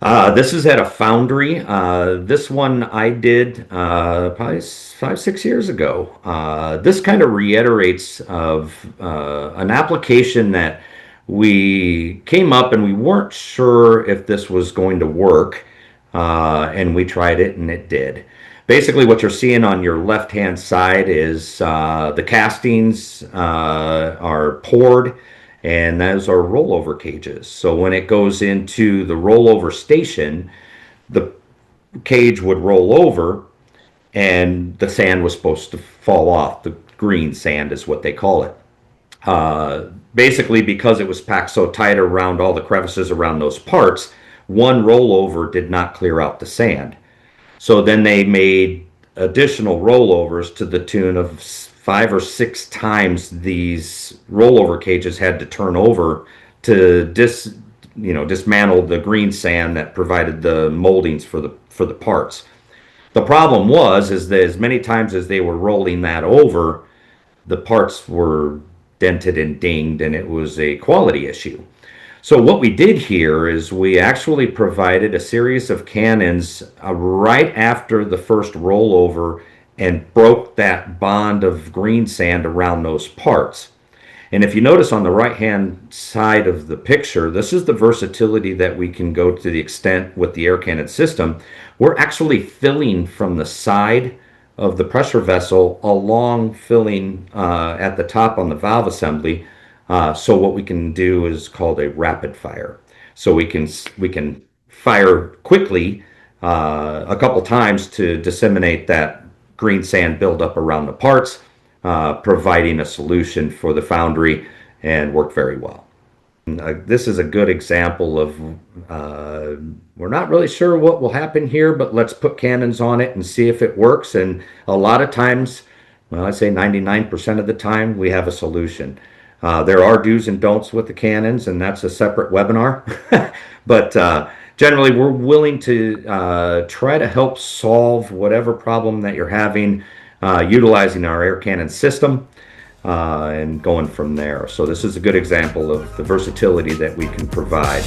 This is at a foundry. This one I did probably 5, 6 years ago. This kind of reiterates of an application that we came up and we weren't sure if this was going to work, and we tried it and it did. Basically, what you're seeing on your left-hand side is the castings are poured, and those are rollover cages. So when it goes into the rollover station, the cage would roll over and the sand was supposed to fall off. The green sand is what they call it. Basically, because it was packed so tight around all the crevices around those parts, one rollover did not clear out the sand. So then they made additional rollovers to the tune of 5 or 6 times these rollover cages had to turn over to dismantle the green sand that provided the moldings for the parts. The problem is that as many times as they were rolling that over, the parts were dented and dinged, and it was a quality issue. So what we did here is we actually provided a series of cannons right after the first rollover and broke that bond of green sand around those parts. And if you notice on the right hand side of the picture, this is the versatility that we can go to the extent with the air cannon system. We're actually filling from the side of the pressure vessel along filling at the top on the valve assembly. So what we can do is called a rapid fire. So we can fire quickly a couple times to disseminate that green sand buildup around the parts, providing a solution for the foundry, and worked very well. This is a good example of we're not really sure what will happen here, but let's put cannons on it and see if it works. And a lot of times, well, I'd say 99% of the time, we have a solution. There are do's and don'ts with the cannons, and that's a separate webinar. But generally, we're willing to try to help solve whatever problem that you're having utilizing our air cannon system and going from there. So this is a good example of the versatility that we can provide.